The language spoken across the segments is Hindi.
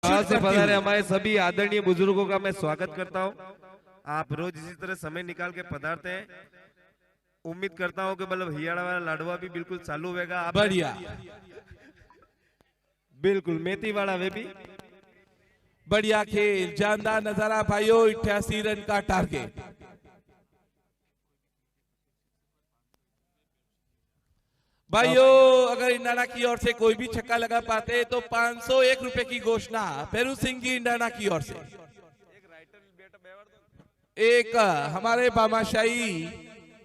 से पधारे हमारे सभी आदरणीय बुजुर्गों का मैं स्वागत करता हूं। आप रोज इसी तरह समय निकाल के पधारते हैं। उम्मीद करता हूं कि मतलब हियाड़ा वाला लाडवा भी बिल्कुल चालू होगा। आप बढ़िया, बिल्कुल मेथी वाला वे भी बढ़िया खेल, जानदार नजारा भाइयों। 88 रन का टारगेट। भाइयों, अगर इंडाना की ओर से कोई भी छक्का लगा पाते तो 501 रुपए की घोषणा फेरू सिंह की इंडाना की ओर से। एक हमारे बामाशाही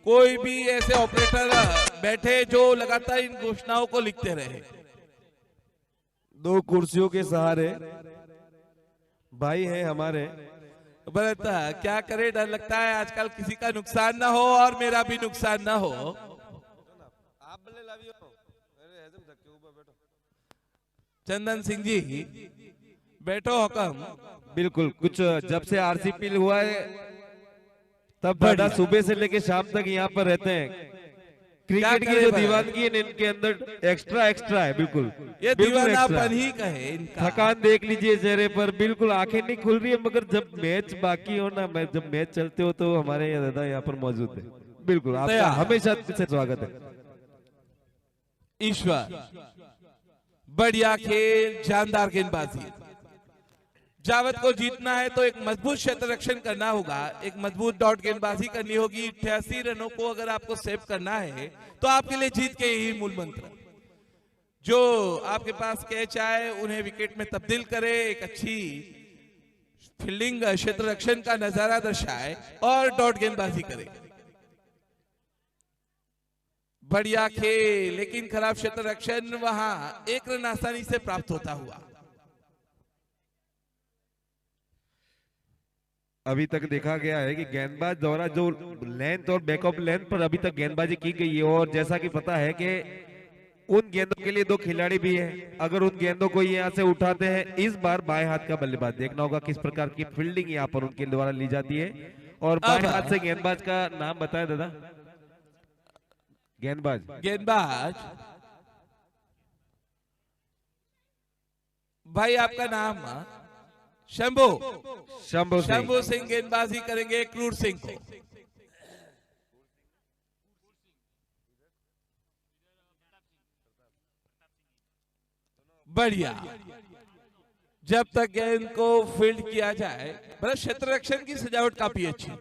कोई भी ऐसे ऑपरेटर बैठे जो लगातार इन घोषणाओं को लिखते रहे। दो कुर्सियों के सहारे भाई हैं हमारे। भरत, क्या करे, डर लगता है आजकल किसी का नुकसान ना हो और मेरा भी नुकसान ना हो। चंदन सिंह जी बैठो हुक्म। बिल्कुल, कुछ जब से आरसीपी हुआ है तब दादा सुबह से लेके शाम तक यहाँ पर रहते हैं। क्रिकेट की जो दीवानगी है इनके अंदर एक्स्ट्रा है। बिल्कुल ये दीवानापन ही कहे इनका। थकान देख लीजिए चेहरे पर, बिल्कुल आंखें नहीं खुल रही है, मगर जब मैच बाकी हो ना, जब मैच चलते हो तो हमारे दादा यहाँ पर मौजूद है। बिल्कुल आपका हमेशा से स्वागत है। ईश्वर, बढ़िया खेल, जानदार गेंदबाजी। जावत को जीतना है तो एक मजबूत क्षेत्र रक्षण करना होगा, एक मजबूत डॉट गेंदबाजी करनी होगी। 88 रनों को अगर आपको सेव करना है तो आपके लिए जीत के यही मूल मंत्र। जो आपके पास कैच आए उन्हें विकेट में तब्दील करे, एक अच्छी फील्डिंग क्षेत्र रक्षण का नजारा दर्शाए और डॉट गेंदबाजी करे। बढ़िया खेल, लेकिन खराब क्षेत्र रक्षण, वहां एक रन आसानी से प्राप्त होता हुआ। अभी तक देखा गया है कि गेंदबाज द्वारा जो लेंथ और बैक ऑफ लेंथ पर अभी तक गेंदबाजी की गई है, और जैसा कि पता है कि उन गेंदों के लिए दो खिलाड़ी भी हैं। अगर उन गेंदों को यहाँ से उठाते हैं, इस बार बाएं हाथ का बल्लेबाज, देखना होगा किस प्रकार की फील्डिंग यहाँ पर उनके द्वारा ली जाती है। और बाएं हाथ से गेंदबाज का नाम बताए दादा। गेंदबाज भाई आपका नाम शंभू सिंह गेंदबाजी करेंगे क्रूर सिंह को। बढ़िया, जब तक गेंद को फील्ड किया जाए, बस क्षेत्र रक्षण की सजावट काफी अच्छी।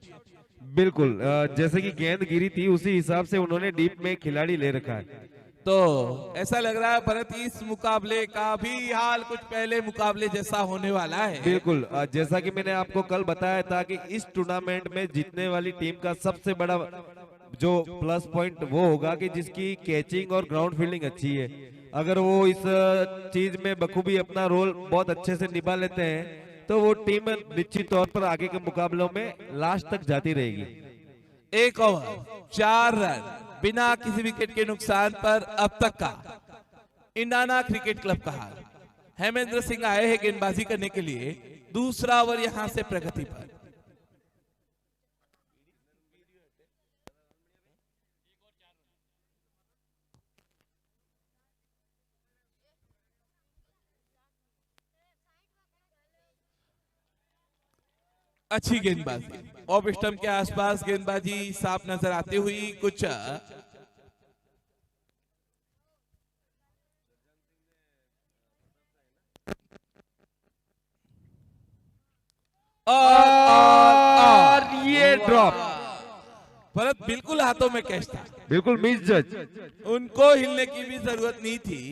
बिल्कुल, जैसे कि गेंद गिरी थी उसी हिसाब से उन्होंने डीप में खिलाड़ी ले रखा है। तो ऐसा लग रहा है भरत, इस मुकाबले का भी हाल कुछ पहले मुकाबले जैसा होने वाला है। बिल्कुल, जैसा कि मैंने आपको कल बताया था कि इस टूर्नामेंट में जीतने वाली टीम का सबसे बड़ा जो प्लस पॉइंट वो होगा कि जिसकी कैचिंग और ग्राउंड फील्डिंग अच्छी है। अगर वो इस चीज में बखूबी अपना रोल बहुत अच्छे से निभा लेते हैं तो वो टीम निश्चित तौर पर आगे के मुकाबलों में लास्ट तक जाती रहेगी। एक ओवर 4 रन बिना किसी विकेट के नुकसान पर अब तक का इंडाना क्रिकेट क्लब का हाल। हेमेंद्र सिंह आए हैं गेंदबाजी करने के लिए, दूसरा ओवर यहां से प्रगति पर। अच्छी गेंदबाजी, ऑफ स्टंप के आसपास गेंदबाजी साफ नजर आती हुई। कुछ और ये ड्रॉप भरत बिल्कुल हाथों में कैच था, बिल्कुल मिस जज। उनको हिलने की भी जरूरत नहीं थी,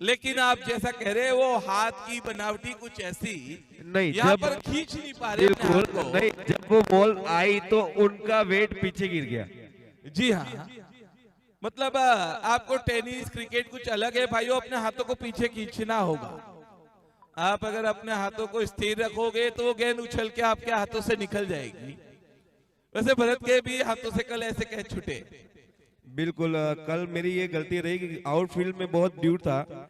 लेकिन आप जैसा कह रहे हैं वो हाथ की बनावटी कुछ ऐसी नहीं, यहाँ पर खींच नहीं पा रहे। बिल्कुल नहीं, जब वो बॉल आई तो उनका वेट पीछे गिर गया। जी हाँ, मतलब आपको टेनिस क्रिकेट कुछ अलग है भाइयों, अपने हाथों को पीछे खींचना होगा। आप अगर अपने हाथों को स्थिर रखोगे तो वो गेंद उछल के आपके हाथों से निकल जाएगी। वैसे भरत के भी हाथों से कल ऐसे कैच छूटे। बिल्कुल, कल मेरी ये गलती रही कि आउटफील्ड में बहुत ड्यूट था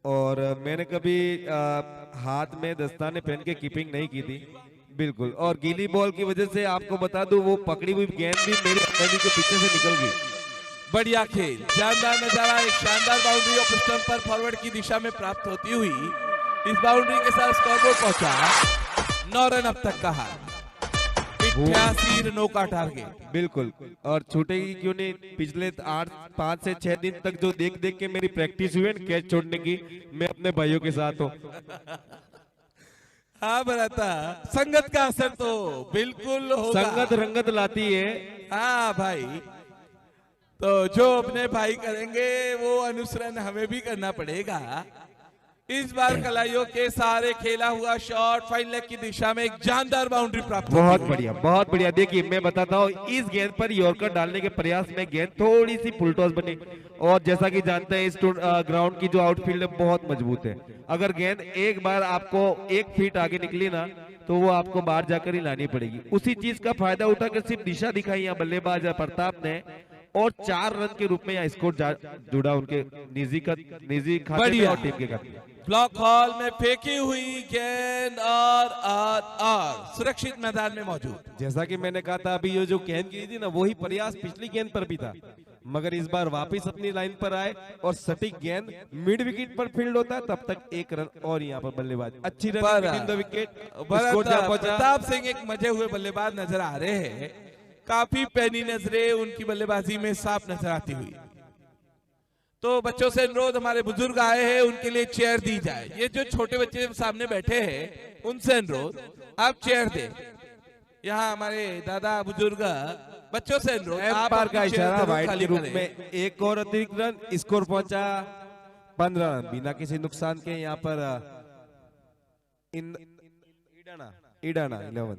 और मैंने कभी हाथ में दस्ताने पहन के कीपिंग नहीं की थी। बिल्कुल, और गीली बॉल की वजह से आपको बता दूं वो पकड़ी हुई गेंद भी मेरी अंगूठी के पीछे से निकल गई। बढ़िया खेल, शानदार नजारा, एक शानदार बाउंड्री ऑफ स्टंप पर फॉरवर्ड की दिशा में प्राप्त होती हुई इस बाउंड्री के साथ स्कोरबोर्ड पहुंचा 9 रन अब तक का हार, 88 रनों का टारगेट। बिल्कुल, और छूटेगी क्यों नहीं। पिछले 5 से 6 दिन तक जो देख देख के मेरी प्रैक्टिस हुई है ना कैच छोड़ने की, मैं अपने भाइयों के साथ हूँ। हाँ भरता, संगत का असर तो बिल्कुल होगा। संगत रंगत लाती है। हाँ भाई, तो जो अपने भाई करेंगे वो अनुसरण हमें भी करना पड़ेगा। इस बार कलाइयों के सारे खेला हुआ शॉट फाइन लेग की दिशा में एक जानदार बाउंड्री प्राप्त होती है। बहुत बढ़िया, बहुत बढ़िया। देखिए मैं बताता हूँ, इस गेंद पर यॉर्कर डालने के प्रयास में गेंद थोड़ी सी फुलटॉस बनी, और जैसा कि जानते हैं इस ग्राउंड की जो आउटफील्ड है बहुत मजबूत है। अगर गेंद एक बार आपको 1 फीट आगे निकली ना, तो वो आपको बाहर जाकर ही लानी पड़ेगी। उसी चीज का फायदा उठाकर सिर्फ दिशा दिखाई यहाँ बल्लेबाज प्रताप ने, और 4 रन के रूप में यहाँ स्कोर जुड़ा उनके निजी खाते में और टीम के खाते में। ब्लॉक हॉल में फेंकी हुई गेंद और सुरक्षित मैदान में मौजूद। जैसा कि मैंने कहा था, अभी ये जो गेंद गिरी थी ना, वही प्रयास पिछली गेंद पर भी था, मगर इस बार वापस अपनी लाइन पर आए और सटीक गेंद मिड विकेट पर फील्ड होता है, तब तक 1 रन और यहाँ पर बल्लेबाज अच्छी रन विकेट। प्रताप सिंह एक मजे हुए बल्लेबाज नजर आ रहे हैं, काफी पैनी नजरें उनकी बल्लेबाजी में साफ नजर आती हुई। तो बच्चों से अनुरोध, हमारे बुजुर्ग आए हैं उनके लिए चेयर दी जाए। ये जो छोटे बच्चे सामने बैठे हैं उनसे अनुरोध, आप चेयर दें। यहाँ हमारे दादा बुजुर्ग, बच्चों से अनुरोध, आप बार का इशारा वाइड के रूप करें। में 1 और अतिरिक्त रन, स्कोर पहुंचा 15 रन बिना किसी नुकसान के। यहाँ पर ईडाना 11।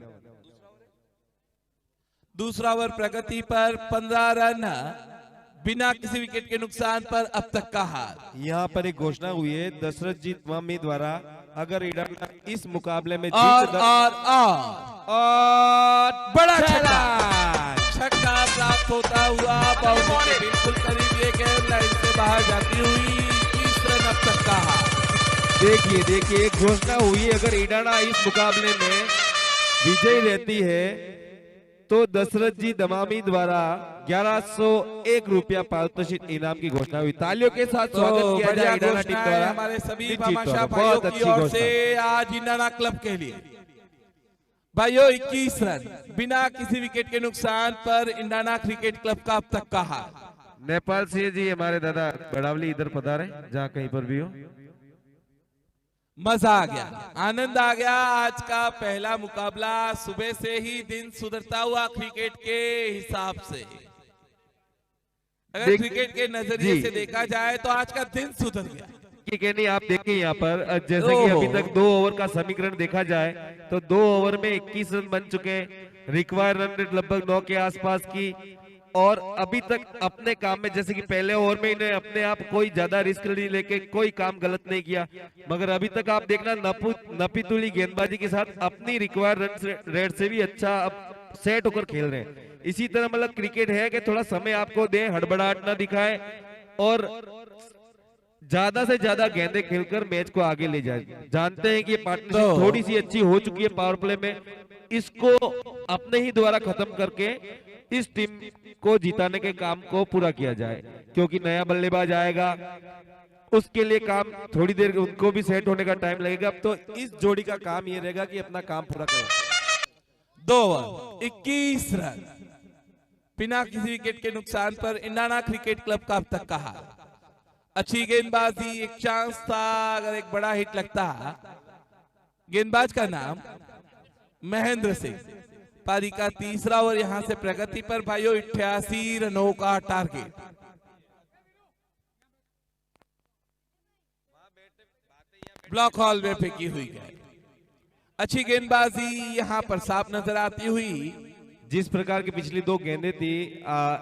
दूसरा ओवर प्रगति पर 15 रन बिना किसी विकेट के नुकसान पर अब तक का हार। यहाँ पर एक घोषणा हुई है दशरथ जी मामी द्वारा, अगर ईडाना इस मुकाबले में और बड़ा छक्का प्राप्त होता हुआ बाउंड्री के बिल्कुल करीब, ये गेंद लाइन से बाहर जाती हुई 30 रन अब तक का हार। देखिए एक घोषणा हुई है, अगर ईडाना इस मुकाबले में विजयी रहती है तो दशरथ जी दमामी द्वारा 1101 रुपया पारितोषिक इनाम की घोषणा हुई। तालियों के साथ स्वागत किया जाए ईडाना टीम द्वारा। हमारे सभी भामाशाह भाइयों की ओर से आज ईडाना क्लब के लिए भाइयों 21 रन बिना किसी विकेट के नुकसान पर ईडाना क्रिकेट क्लब का अब तक का हार। नेपाल से जी हमारे दादा बड़ावली इधर पधारे, जहाँ कहीं पर भी हो। मजा आ गया, आनंद आ गया। आज का पहला मुकाबला, सुबह से ही दिन सुधरता हुआ क्रिकेट के हिसाब से। अगर क्रिकेट के नजरिए से देखा जाए तो आज का दिन सुधर गया। नहीं, आप देखें यहाँ पर जैसे कि अभी तक 2 ओवर का समीकरण देखा जाए तो 2 ओवर में 21 रन बन चुके हैं, रिक्वायर रन रेट लगभग 9 के आसपास की, और अभी तक अपने काम में, जैसे कि पहले ओवर में इन्हें अपने आप कोई ज्यादा रिस्क नहीं लेके कोई काम गलत नहीं किया, मगर अभी तक आप देखना नपीतुली गेंदबाजी के साथ अपनी रिक्वायर रन रेट से भी अच्छा सेट होकर खेल रहे हैं। इसी तरह मतलब क्रिकेट है कि थोड़ा समय आपको दें, हड़बड़ाहट ना दिखाए और ज्यादा से ज्यादा गेंदें खेलकर मैच को आगे ले जाए। जानते हैं कि ये पार्टनरशिप थोड़ी सी अच्छी हो चुकी है पावर प्ले में, इसको अपने ही द्वारा खत्म करके इस टीम को जिताने के काम को पूरा किया जाए, क्योंकि नया बल्लेबाज आएगा, उसके लिए काम थोड़ी देर उनको भी सेट होने का टाइम लगेगा। अब तो इस जोड़ी का काम ये रहेगा कि अपना काम पूरा करें। 2 ओवर 21 रन बिना किसी विकेट के नुकसान पर ईडाना क्रिकेट क्लब का अब तक का हार। अच्छी गेंदबाजी, एक चांस था, अगर एक बड़ा हिट लगता। गेंदबाज का नाम महेंद्र सिंह। पारी का तीसरा ओवर यहां से प्रगति पर भाइयों 88 रनों का टारगेट। ब्लॉक हॉल में फेंकी हुई गेंद, अच्छी गेंदबाजी यहां पर साफ नजर आती हुई। जिस प्रकार की पिछली 2 गेंदें थी,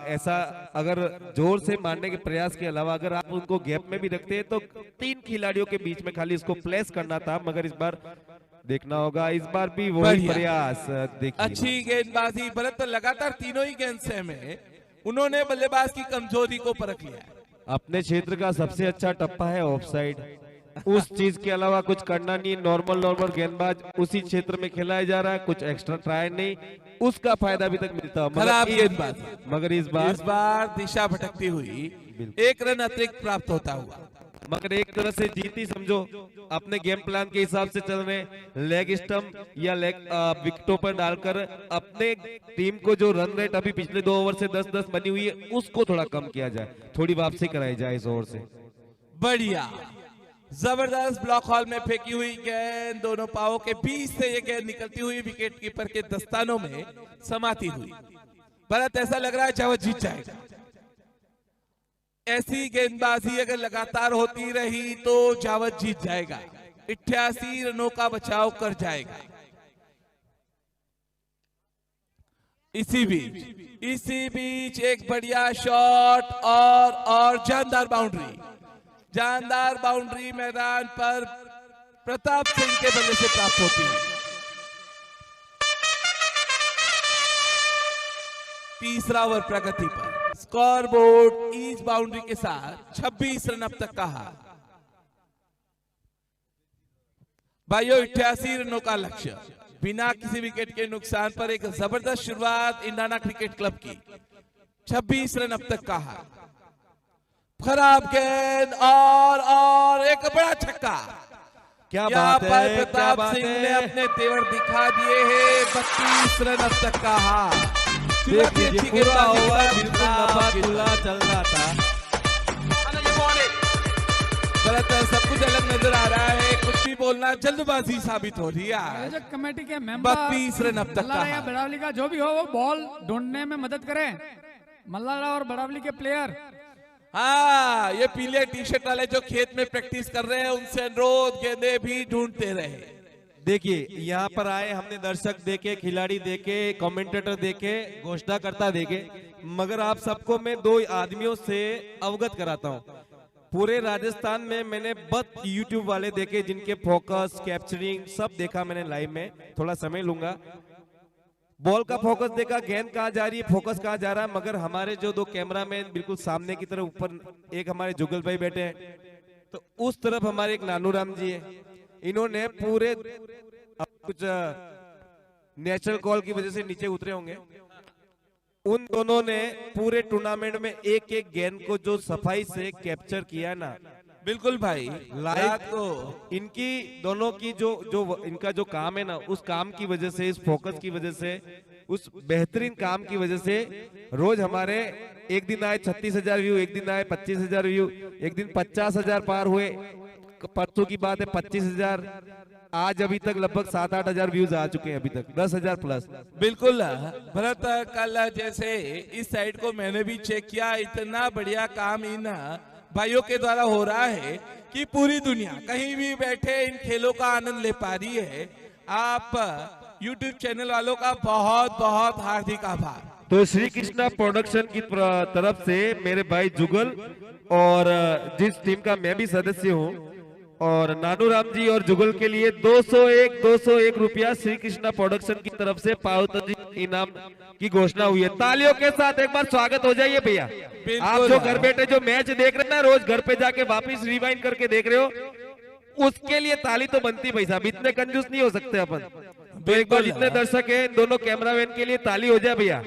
ऐसा अगर जोर से मारने के प्रयास के अलावा अगर आप उनको गैप में भी रखते हैं तो 3 खिलाड़ियों के बीच में खाली इसको प्लेस करना था, मगर इस बार देखना होगा, इस बार भी वही प्रयास। देखिए अच्छी गेंदबाजी, भरत तो लगातार तीनों ही गेंद से में उन्होंने बल्लेबाज की कमजोरी को परख लिया। अपने क्षेत्र का सबसे अच्छा टप्पा है ऑफसाइड, उस चीज के अलावा कुछ करना नहीं। नॉर्मल गेंदबाज उसी क्षेत्र में खिलाया जा रहा है, कुछ एक्स्ट्रा ट्राई नहीं, उसका फायदा अभी तक मिलता। मगर इस बार दिशा भटकती हुई 1 रन अतिरिक्त प्राप्त होता हुआ। मगर एक तरह से जीत ही समझो। अपने गेम प्लान के हिसाब से चल रहे हैं, लेग स्टंप या लेग विकेटों पर डालकर अपने टीम को जो रन रेट अभी पिछले 2 ओवर से 10-10 बनी हुई है उसको थोड़ा कम किया जाए, थोड़ी वापसी कराई जाए इस ओवर से। बढ़िया, जबरदस्त ब्लॉक हॉल में फेंकी हुई गेंद, दोनों पावों के बीच से ये गेंद निकलती हुई विकेट कीपर के दस्तानों में समाती हुई। भरत, ऐसा लग रहा है जावद जीत जाएगा। ऐसी गेंदबाजी अगर लगातार होती रही तो जावद जीत जाएगा, 88 रनों का बचाव कर जाएगा। इसी बीच एक बढ़िया शॉट और जानदार बाउंड्री मैदान पर प्रताप सिंह के बल्ले से प्राप्त होती है। तीसरा ओवर प्रगति पर, स्कोर बोर्ड इस बाउंड्री के साथ 26 रन अब तक का हार। भाइयों, 88 रनों का लक्ष्य, बिना किसी विकेट के नुकसान पर एक जबरदस्त शुरुआत इंडियाना क्रिकेट क्लब की। 26 रन अब तक का हार। खराब गेंद और एक बड़ा छक्का। क्या यहाँ बात पर है, प्रताप सिंह ने अपने तेवर दिखा दिए हैं। 32 रन अब तक का हार। देखिए पूरा ओवर बिल्कुल नफा चल रहा था। सब कुछ अलग नजर आ रहा है, कुछ भी बोलना जल्दबाजी साबित हो रही है। कमेटी के मेंबर 32 रन अब तक का हार। बड़ावली का जो भी हो वो बॉल ढूंढने में मदद करें, मल्लारा और बड़ावली के प्लेयर। हाँ, ये पीले टी शर्ट वाले जो खेत में प्रैक्टिस कर रहे हैं उनसे अनुरोध, गेंदे भी ढूंढते रहे। देखिए यहाँ पर आए, हमने दर्शक देखे, खिलाड़ी देखे, कमेंटेटर देखे, घोषणाकर्ता देखे, मगर आप सबको मैं 2 आदमियों से अवगत कराता हूँ। पूरे राजस्थान में मैंने बस यूट्यूब वाले देखे जिनके फोकस, कैप्चरिंग सब देखा मैंने लाइव में। थोड़ा समय लूंगा। बॉल का फोकस देखा, गेंद कहाँ जा रही है, फोकस कहाँ जा रहा है, मगर हमारे जो 2 कैमरामैन बिल्कुल सामने की तरफ ऊपर, एक हमारे जुगल भाई बैठे हैं, तो उस तरफ हमारे एक नानू राम जी है। इन्होंने पूरे कुछ नेचुरल कॉल की वजह से नीचे उतरे होंगे। उन दोनों ने पूरे टूर्नामेंट में एक गेंद को जो सफाई से कैप्चर किया ना, बिल्कुल भाई, लाइव को इनकी दोनों की जो इनका जो काम है ना, उस काम की वजह से, इस फोकस की वजह से, उस बेहतरीन काम की वजह से रोज हमारे एक दिन आए 36,000 व्यू, एक दिन आए 25,000 व्यू, एक दिन 50,000 पार हुए, परसों की बात है 25,000, आज अभी तक लगभग 7-8 हजार व्यूज आ चुके हैं, अभी तक 10,000 प्लस। बिल्कुल भरत, कल जैसे इस साइड को मैंने भी चेक किया, इतना बढ़िया काम इन भाइयों के द्वारा हो रहा है कि पूरी दुनिया कहीं भी बैठे इन खेलों का आनंद ले पा रही है। आप YouTube चैनल वालों का बहुत बहुत हार्दिक आभार। तो श्री कृष्णा प्रोडक्शन की तरफ से मेरे भाई जुगल और जिस टीम का मैं भी सदस्य हूँ, और नानू राम जी और जुगल के लिए 201 रुपया श्री कृष्णा प्रोडक्शन की तरफ से पावती इनाम की घोषणा हुई है। तालियों के साथ एक बार स्वागत हो जाइए भैया। आप जो घर बैठे जो मैच देख रहे हैं ना, रोज घर पे जाके वापिस रिवाइंड करके देख रहे हो, उसके लिए ताली तो बनती भाई साहब, इतने कंजूस नहीं हो सकते अपन। तो एक बार जितने दर्शक है, दोनों कैमरामैन के लिए ताली हो जाए भैया।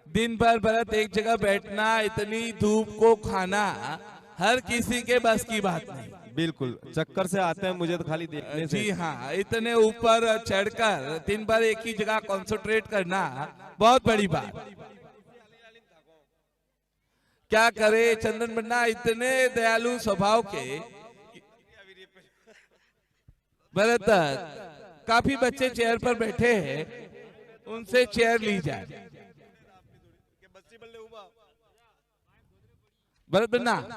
दिन भर भरत एक जगह बैठना, इतनी धूप को खाना हर किसी के बस की बात नहीं। बिल्कुल, चक्कर से आते हैं मुझे तो खाली देखने से। जी हाँ, इतने ऊपर चढ़कर दिन भर एक ही जगह कंसंट्रेट करना बहुत बड़ी बात। क्या करे चंदन बन्ना, इतने दयालु स्वभाव के भरत, काफी बच्चे चेयर पर बैठे हैं, उनसे चेयर ली जाए। भरत बन्ना,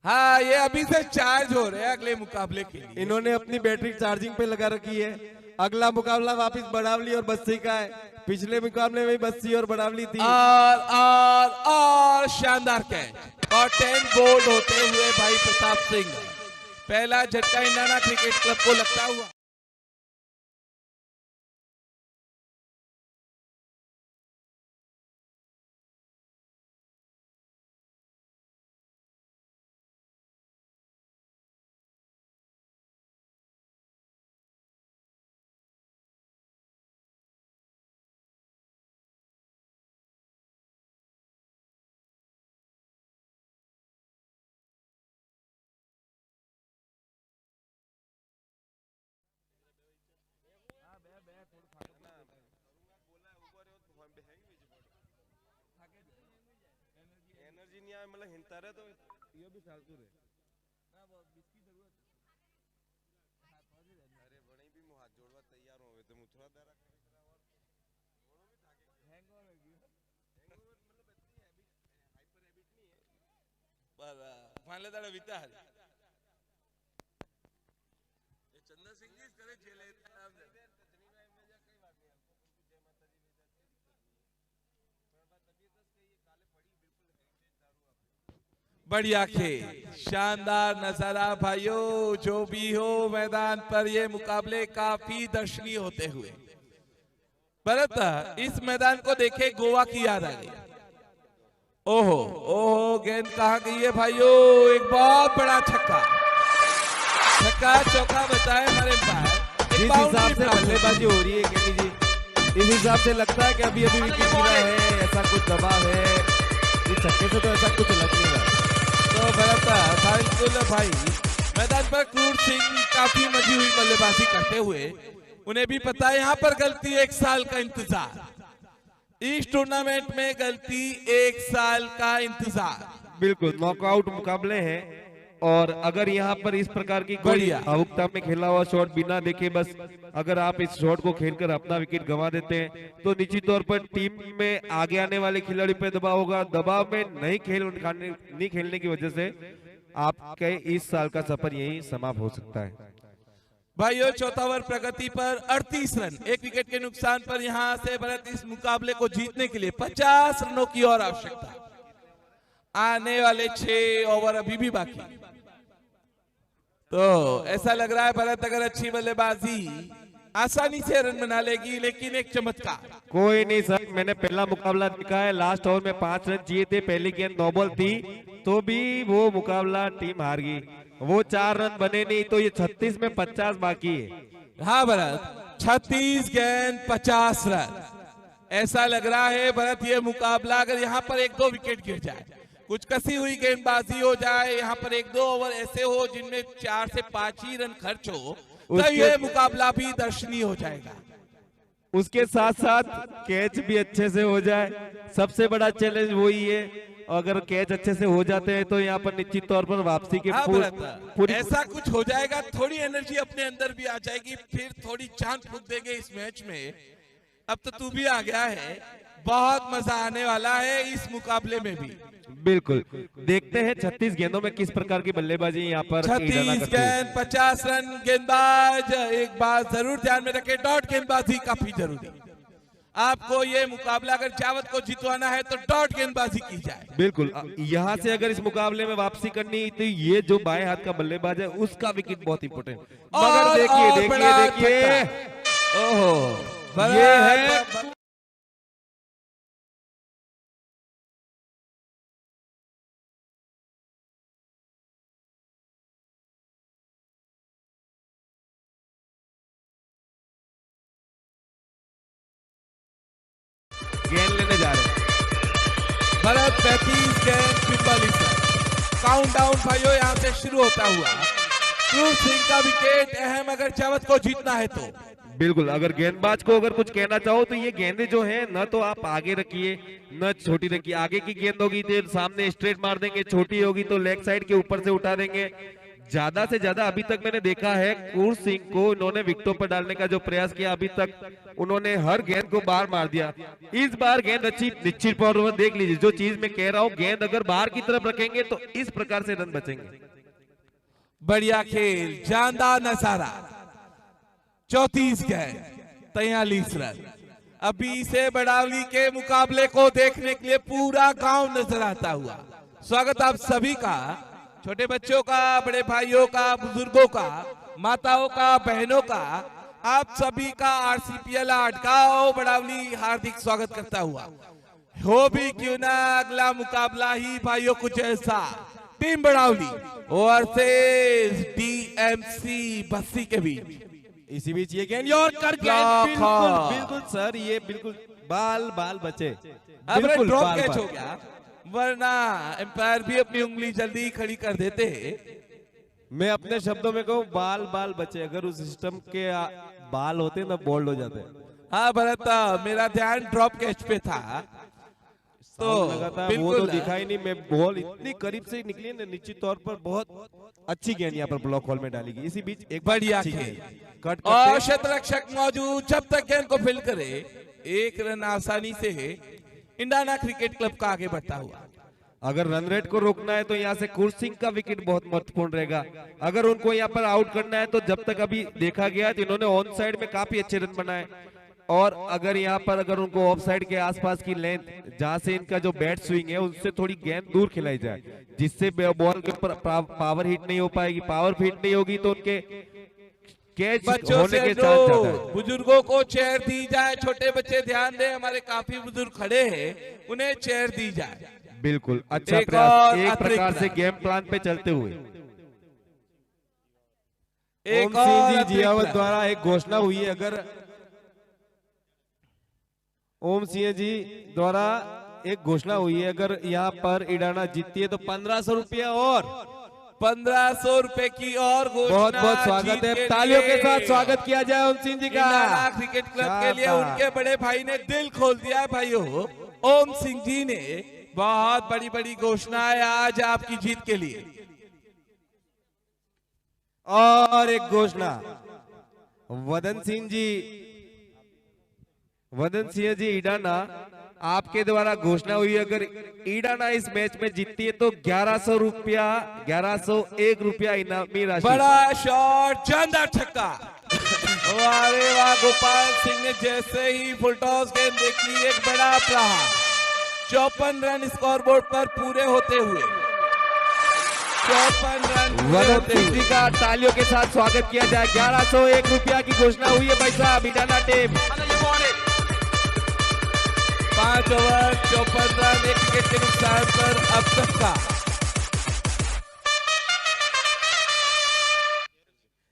हाँ, ये अभी से चार्ज हो रहे हैं अगले मुकाबले के लिए। इन्होंने अपनी बैटरी चार्जिंग पे लगा रखी है। अगला मुकाबला वापस बड़ावली और बस्सी का है। पिछले मुकाबले में बस्सी और बड़ावली थी। और शानदार कैच और 10 बोल्ड होते हुए भाई प्रताप सिंह, पहला झटका इंडियाना क्रिकेट क्लब को लगता हुआ। एनर्जी नहीं आए मतलब हिंता रहे तो ये भी फालतू रहे अरे बड़े भी मुंह हाथ जोड़वा तैयार हो गए थे मुथरा दारा पर फाले दाड़ा बीता है चंदा सिंह जी करे जेले बढ़िया खेल शानदार नजारा भाइयों जो भी हो मैदान पर ये मुकाबले काफी दर्शनीय होते हुए भरत इस मैदान को देखे गोवा की याद आ गई ओहो ओहो गेंद कहाँ गई है भाइयों एक बहुत बड़ा छक्का छक्का चौका बताए हमारे पास जिस हिसाब से बल्लेबाजी हो रही है केनी जी इस हिसाब से लगता है कि अभी अभी विकेट गिरा है ऐसा कुछ दबाव है इस छक्के से तो ऐसा कुछ लग नहीं रहा तो भरत बिल्कुल भाई मैदान पर क्रूर सिंह काफी मजी हुई बल्लेबाजी करते हुए उन्हें भी पता है यहाँ पर गलती 1 साल का इंतजार इस टूर्नामेंट में गलती 1 साल का इंतजार बिल्कुल नॉकआउट मुकाबले हैं और अगर यहाँ पर इस प्रकार की कोई बढ़िया। भावुकता में खेला हुआ शॉट बिना देखे बस अगर आप इस शॉट को खेलकर अपना विकेट गंवा देते हैं तो निश्चित तौर पर टीम में आगे आने वाले खिलाड़ी पे दबाव होगा दबाव में नहीं खेलने की वजह से आपके इस साल का सफर यही समाप्त हो सकता है भाइयों चौथा ओवर प्रगति पर 38 रन 1 विकेट के नुकसान पर यहां से भारत इस मुकाबले को जीतने के लिए 50 रनों की और आवश्यकता आने वाले 6 ओवर अभी भी बाकी तो ऐसा लग रहा है भारत अगर अच्छी बल्लेबाजी आसानी से रन बना लेगी लेकिन एक चमत्कार कोई नहीं सर मैंने पहला मुकाबला देखा है लास्ट ओवर में 5 रन चाहिए थे पहली गेंद 9 बॉल थी तो भी वो मुकाबला टीम हार गई वो 4 रन बने नहीं तो ये 36 में 50 बाकी है हाँ भरत 36 गेंद 50 रन ऐसा लग रहा है भरत ये मुकाबला अगर यहाँ पर 1-2 विकेट गिर जाए कुछ कसी हुई गेंदबाजी हो जाए यहाँ पर 1-2 ओवर ऐसे हो जिनमें 4 से 5 ही रन खर्च हो तो ये मुकाबला भी दर्शनीय हो जाएगा उसके साथ साथ कैच भी अच्छे से हो जाए सबसे बड़ा चैलेंज वही है अगर कैच अच्छे से हो जाते हैं तो यहाँ पर निश्चित तौर पर वापसी के पूरी ऐसा कुछ हो जाएगा थोड़ी एनर्जी अपने अंदर भी आ जाएगी फिर थोड़ी चांद फूंक देंगे इस मैच में अब तो तू भी आ गया है बहुत मजा आने वाला है इस मुकाबले में भी बिल्कुल देखते हैं 36 गेंदों में किस प्रकार की बल्लेबाजी यहाँ पर 36 गेंद 50 रन गेंदबाज एक बात जरूर ध्यान में रखें डॉट गेंदबाजी काफी जरूरी आपको ये मुकाबला अगर जावत को जितवाना है तो डॉट गेंदबाजी की जाए बिल्कुल यहाँ से अगर इस मुकाबले में वापसी करनी तो ये जो बाएं हाथ का बल्लेबाज है उसका विकेट बहुत इंपॉर्टेंट मगर देखिए ओहो ये है गेंद लेने जा रहे हैं भरत 35 गेंद 44 रन काउंटडाउन भाइयों यहाँ से शुरू होता हुआ क्रूर सिंह का विकेट अहम अगर जावत को जीतना है तो बिल्कुल अगर गेंदबाज को अगर कुछ कहना चाहो तो ये गेंदें जो है न तो आप आगे रखिए न छोटी रखिए आगे की गेंद होगी तो सामने स्ट्रेट मार देंगे छोटी होगी तो लेग साइड के ऊपर से उठा देंगे ज्यादा से ज्यादा अभी तक मैंने देखा है क्रूर सिंह को इन्होंने विकेटों पर डालने का जो प्रयास किया अभी तक उन्होंने हर गेंद को बाहर मार दिया इस बार गेंद अच्छी निश्चित तौर पर देख लीजिए जो चीज मैं कह रहा हूँ गेंद अगर बाहर की तरफ रखेंगे तो इस प्रकार से रन बचेंगे बढ़िया खेल जानदार नजारा 34 गेंद 43 रन अभी से बड़ावली के मुकाबले को देखने के लिए पूरा गांव नजर आता हुआ स्वागत आप सभी का छोटे बच्चों का बड़े भाइयों का बुजुर्गों का माताओं का बहनों का आप सभी का आरसीपीएल आटगांव बड़ावली हार्दिक स्वागत करता हुआ हो भी क्यों ना अगला मुकाबला ही भाइयों कुछ ऐसा टीम बड़ावली वर्सेस डीएमसी बस्सी के बीच इसी बीच ये गेंद यॉर्कर बिल्कुल बिल्कुल सर ये बिल्कुल बाल बाल बचे अब ड्रॉप कैच हो गया वरना एम्पायर भी अपनी उंगली जल्दी खड़ी कर देते मैं अपने शब्दों में कहूँ बाल बाल बचे अगर उस सिस्टम के बाल होते ना बोल्ड हो जाते हाँ भरत मेरा ध्यान ड्रॉप कैच पे था साउंड लगा था वो तो बिल्कुल दिखा ही नहीं। मैं बॉल इतनी करीब से निकली ना, निश्चित तौर पर बहुत अच्छी गेंद यहाँ पर ब्लॉक हॉल में डाली गई। इसी बीच एक बढ़िया अच्छी खेल। गेंद कट और करते शतरक्षक मौजूद, जब तक गेंद को फील्ड करे 1 रन आसानी से इंडाना क्रिकेट क्लब का आगे बढ़ता हुआ। अगर रन रेट को रोकना है तो यहाँ से कुरसिंह का विकेट बहुत महत्वपूर्ण रहेगा। अगर उनको यहाँ पर आउट करना है तो जब तक अभी देखा गया तो इन्होंने ऑन साइड में काफी अच्छे रन बनाए, और अगर यहाँ पर अगर उनको ऑफ साइड के आसपास की लेंथ जहां से इनका जो बैट स्विंग है उससे थोड़ी गेंद दूर खिलाई जाए, जिससे बॉल के ऊपर पावर हिट नहीं हो पाएगी। पावर हिट नहीं होगी तो उनके कैच बच्चों होने से के चांस ज्यादा है। बुजुर्गों को चेयर दी जाए, छोटे बच्चे ध्यान दें, हमारे काफी बुजुर्ग खड़े हैं, उन्हें चेयर दी जाए। बिल्कुल अच्छा एक प्रयास, और एक अतिरिक्त प्रकार से रन। गेम प्लान पे चलते हुए। एक ओम सिंह और जी अतिरिक्त जियावत रन। द्वारा एक घोषणा हुई है। अगर ओम सिंह जी द्वारा एक घोषणा हुई है, अगर यहाँ पर इडाना जीतती है तो 1500 रुपया और 1500 रुपए की और घोषणा। बहुत बहुत स्वागत जीत है। के तालियों के लिए। साथ स्वागत किया जाए ओम सिंह जी का। इंडाना क्रिकेट क्लब के लिए शाबाश। उनके बड़े भाई ने दिल खोल दिया है भाइयों। ओम सिंह जी ने बहुत बड़ी बड़ी घोषणाएं आज आपकी जीत के लिए। और एक घोषणा वदन सिंह जी इडाना, आपके द्वारा घोषणा हुई, अगर इडाना इस मैच में जीतती है तो 1101 रुपया इनामी राशि। बड़ा शॉट, जानदार छक्का। वाह रे वाह, गोपाल सिंह ने जैसे ही फुल टॉस गेंद देखी, एक बड़ा प्रहार। 54 रन स्कोरबोर्ड पर पूरे होते हुए 54 रन पूरे वदन होते सिंह हुए। जी का तालियों के साथ स्वागत किया जाए। 1101 रुपया की घोषणा हुई है भाई साहब इडाना टीम। 5 ओवर 54 रन, 1 विकेट के नुकसान पर अब तक का।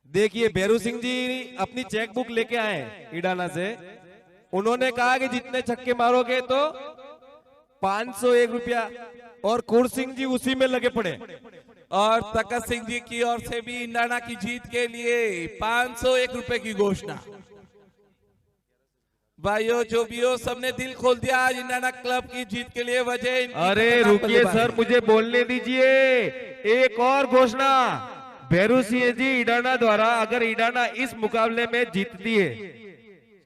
देखिए भैरू सिंह जी अपनी चेकबुक लेके आए इडाना से। उन्होंने कहा कि जितने छक्के मारोगे तो 501 रुपया, और कुर सिंह जी उसी में लगे पड़े। और तकत सिंह जी की ओर से भी इंडाना की जीत के लिए 501 रुपए की घोषणा। भाइयों जो भी हो, सबने दिल खोल दिया आज इंडाना क्लब की जीत के लिए। वजह इनकी अरे खतरनाक रुकिए बल्लेबाजी। सर, मुझे बोलने दीजिए। एक और घोषणा भैरू सिंह जी इडाना द्वारा, अगर इडाना इस मुकाबले में जीतती है,